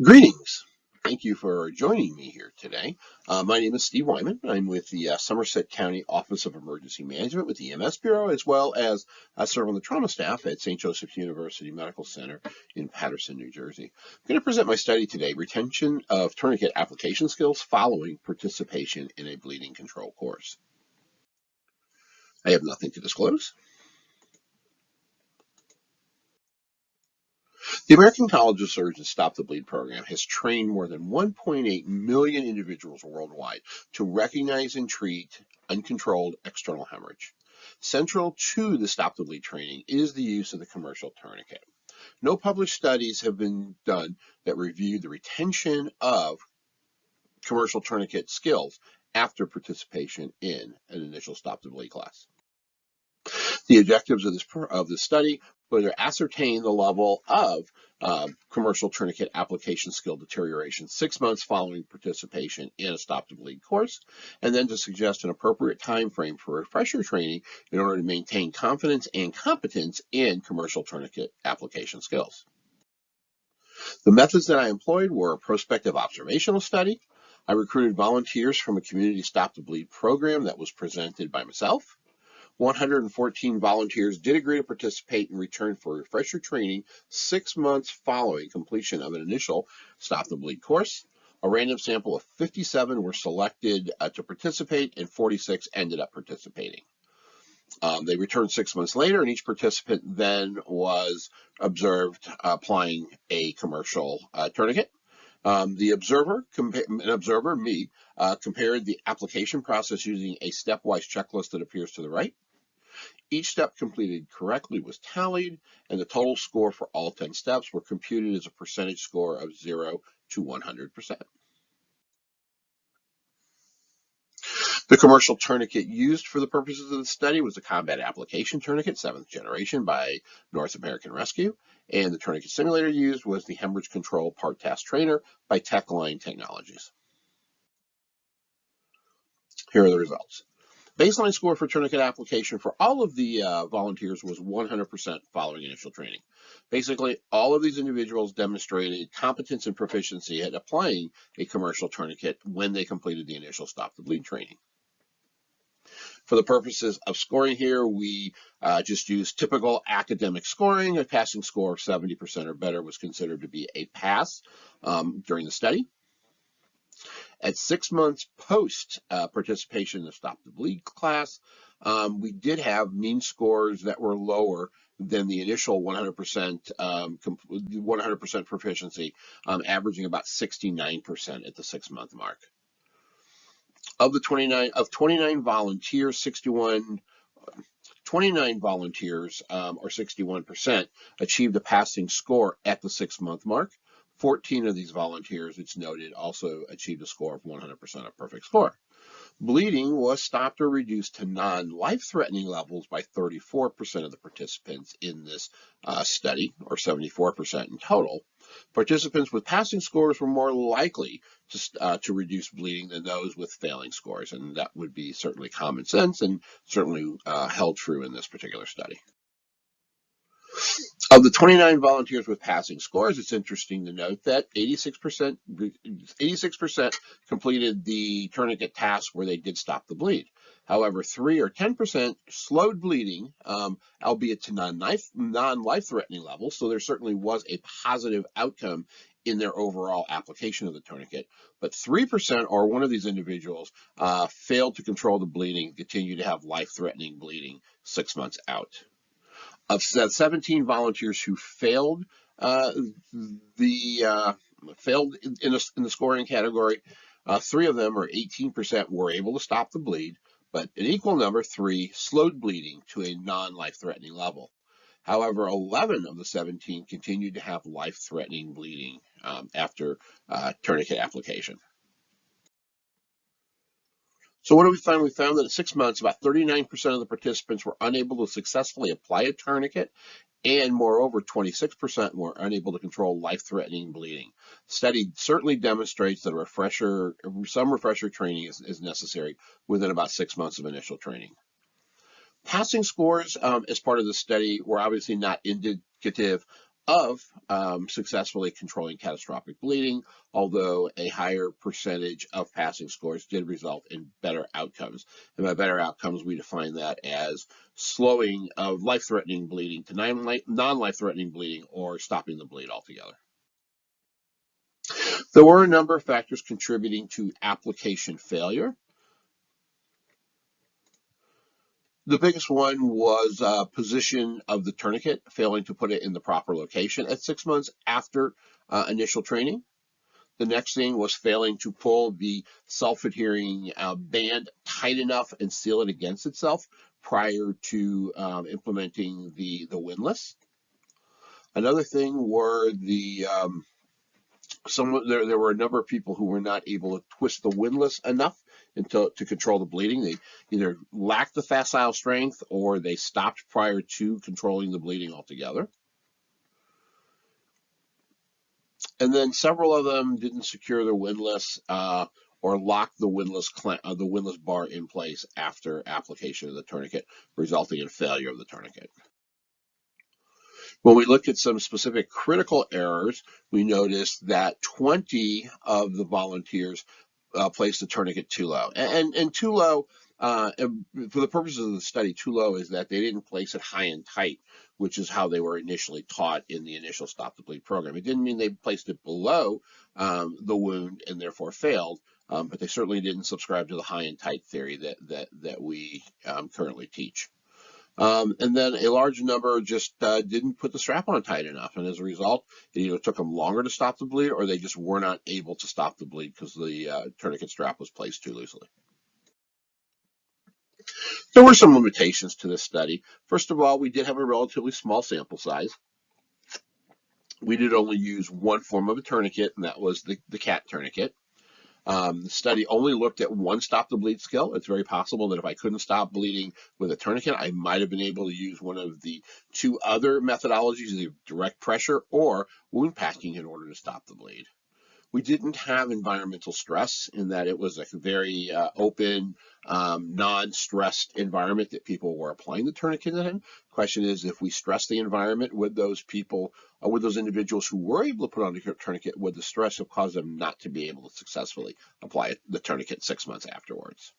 Greetings. Thank you for joining me here today. My name is Steve Wyman. I'm with the Somerset County Office of Emergency Management with the EMS Bureau, as well as I serve on the trauma staff at St. Joseph's University Medical Center in Paterson, New Jersey. I'm going to present my study today, Retention of Tourniquet Application Skills Following Participation in a Bleeding Control Course. I have nothing to disclose. The American College of Surgeons Stop the Bleed program has trained more than 1.8 million individuals worldwide to recognize and treat uncontrolled external hemorrhage. Central to the Stop the Bleed training is the use of the commercial tourniquet. No published studies have been done that review the retention of commercial tourniquet skills after participation in an initial Stop the Bleed class. The objectives of this study were to ascertain the level of commercial tourniquet application skill deterioration 6 months following participation in a Stop the Bleed course, and then to suggest an appropriate time frame for refresher training in order to maintain confidence and competence in commercial tourniquet application skills. The methods that I employed were a prospective observational study. I recruited volunteers from a community Stop the Bleed program that was presented by myself. 114 volunteers did agree to participate and return for refresher training 6 months following completion of an initial Stop the Bleed course. A random sample of 57 were selected to participate, and 46 ended up participating. They returned 6 months later, and each participant then was observed applying a commercial tourniquet. The observer, me, compared the application process using a stepwise checklist that appears to the right. Each step completed correctly was tallied, and the total score for all 10 steps were computed as a percentage score of 0 to 100%. The commercial tourniquet used for the purposes of the study was the Combat Application Tourniquet, 7th generation by North American Rescue, and the tourniquet simulator used was the Hemorrhage Control Part Task Trainer by Techline Technologies. Here are the results. Baseline score for tourniquet application for all of the volunteers was 100% following initial training. Basically, all of these individuals demonstrated competence and proficiency at applying a commercial tourniquet when they completed the initial Stop the Bleed training. For the purposes of scoring here, we just used typical academic scoring. A passing score of 70% or better was considered to be a pass during the study. At 6 months post participation in the Stop the Bleed class, we did have mean scores that were lower than the initial 100% proficiency, averaging about 69% at the 6 month mark. Of the 29 volunteers, 29 volunteers, or 61%, achieved a passing score at the 6 month mark. 14 of these volunteers, it's noted, also achieved a score of 100%, a perfect score. Bleeding was stopped or reduced to non-life-threatening levels by 34% of the participants in this study, or 74% in total. Participants with passing scores were more likely to reduce bleeding than those with failing scores, and that would be certainly common sense and certainly held true in this particular study. Of the 29 volunteers with passing scores, it's interesting to note that 86% completed the tourniquet task where they did stop the bleed. However, 3 or 10% slowed bleeding, albeit to non-life-threatening levels, so there certainly was a positive outcome in their overall application of the tourniquet. But 3%, or one of these individuals, failed to control the bleeding, continued to have life-threatening bleeding 6 months out. Of 17 volunteers who failed in the scoring category, 3 of them, or 18%, were able to stop the bleed, but an equal number, 3, slowed bleeding to a non-life-threatening level. However, 11 of the 17 continued to have life-threatening bleeding after tourniquet application. So what do we find? We found that at 6 months, about 39% of the participants were unable to successfully apply a tourniquet, and moreover, 26% were unable to control life-threatening bleeding. The study certainly demonstrates that some refresher training is necessary within about 6 months of initial training. Passing scores as part of the study were obviously not indicative of successfully controlling catastrophic bleeding, although a higher percentage of passing scores did result in better outcomes. And by better outcomes, we define that as slowing of life-threatening bleeding to non-life-threatening bleeding or stopping the bleed altogether. There were a number of factors contributing to application failure. The biggest one was position of the tourniquet, failing to put it in the proper location at 6 months after initial training. The next thing was failing to pull the self-adhering band tight enough and seal it against itself prior to implementing the windlass. Another thing were there were a number of people who were not able to twist the windlass enough to control the bleeding. They either lacked the facile strength or they stopped prior to controlling the bleeding altogether. And then several of them didn't secure their windlass or lock the windlass bar in place after application of the tourniquet, resulting in failure of the tourniquet. When we looked at some specific critical errors, we noticed that 20 of the volunteers placed the tourniquet too low. And too low, for the purposes of the study, too low is that they didn't place it high and tight, which is how they were initially taught in the initial Stop the Bleed program. It didn't mean they placed it below the wound and therefore failed, but they certainly didn't subscribe to the high and tight theory that we currently teach. And then a large number just didn't put the strap on tight enough. And as a result, it either took them longer to stop the bleed or they just were not able to stop the bleed because the tourniquet strap was placed too loosely. There were some limitations to this study. First of all, we did have a relatively small sample size. We did only use one form of a tourniquet, and that was the cat tourniquet. The study only looked at one stop the bleed skill. It's very possible that if I couldn't stop bleeding with a tourniquet, I might have been able to use one of the two other methodologies, either direct pressure or wound packing, in order to stop the bleed. We didn't have environmental stress in that it was a very open, non-stressed environment that people were applying the tourniquet in. The question is, if we stress the environment with those people, with those individuals who were able to put on the tourniquet, would the stress have caused them not to be able to successfully apply the tourniquet 6 months afterwards?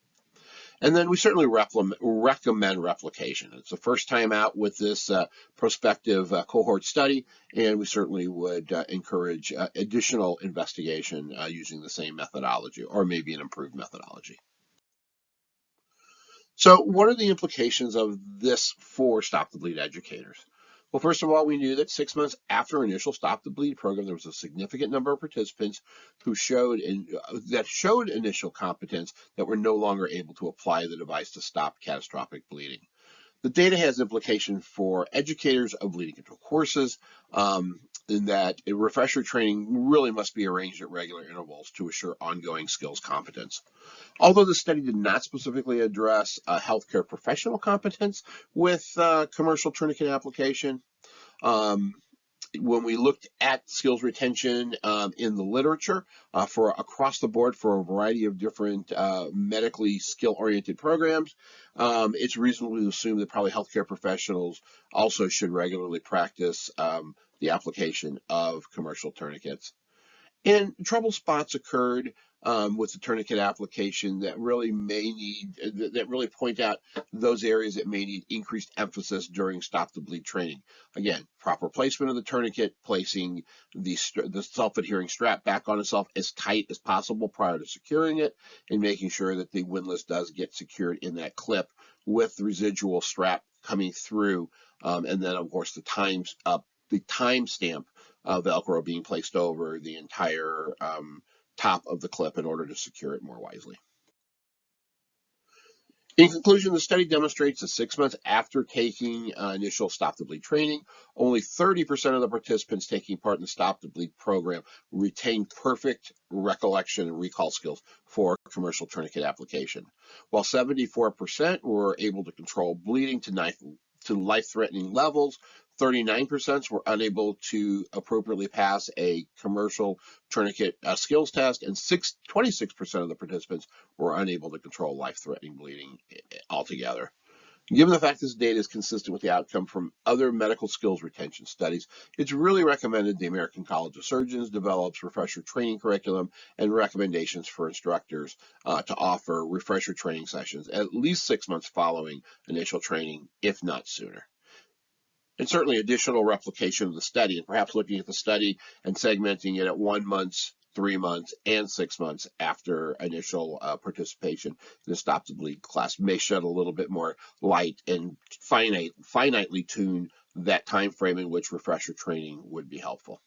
And then we certainly recommend replication. It's the first time out with this prospective cohort study, and we certainly would encourage additional investigation using the same methodology or maybe an improved methodology. So what are the implications of this for Stop the Bleed educators? Well, first of all, we knew that 6 months after initial Stop the Bleed program, there was a significant number of participants who showed initial competence that were no longer able to apply the device to stop catastrophic bleeding. The data has implication for educators of bleeding control courses in that refresher training really must be arranged at regular intervals to assure ongoing skills competence. Although the study did not specifically address healthcare professional competence with commercial tourniquet application, when we looked at skills retention in the literature for across the board for a variety of different medically skill-oriented programs, it's reasonable to assume that probably healthcare professionals also should regularly practice the application of commercial tourniquets. And trouble spots occurred with the tourniquet application that really point out those areas that may need increased emphasis during Stop the Bleed training. Again, proper placement of the tourniquet, placing the self-adhering strap back on itself as tight as possible prior to securing it, and making sure that the windlass does get secured in that clip with the residual strap coming through, and then of course the timestamp Velcro being placed over the entire top of the clip in order to secure it more wisely. In conclusion, the study demonstrates that 6 months after taking initial Stop the Bleed training, only 30% of the participants taking part in the Stop the Bleed program retained perfect recollection and recall skills for commercial tourniquet application, while 74% were able to control bleeding to life-threatening levels. 39% were unable to appropriately pass a commercial tourniquet skills test, and 26% of the participants were unable to control life-threatening bleeding altogether. Given the fact this data is consistent with the outcome from other medical skills retention studies, it's really recommended the American College of Surgeons develops refresher training curriculum and recommendations for instructors to offer refresher training sessions at least 6 months following initial training, if not sooner. And certainly additional replication of the study, and perhaps looking at the study and segmenting it at 1 month, 3 months, and 6 months after initial participation in the Stop the Bleed class may shed a little bit more light and finitely tune that time frame in which refresher training would be helpful.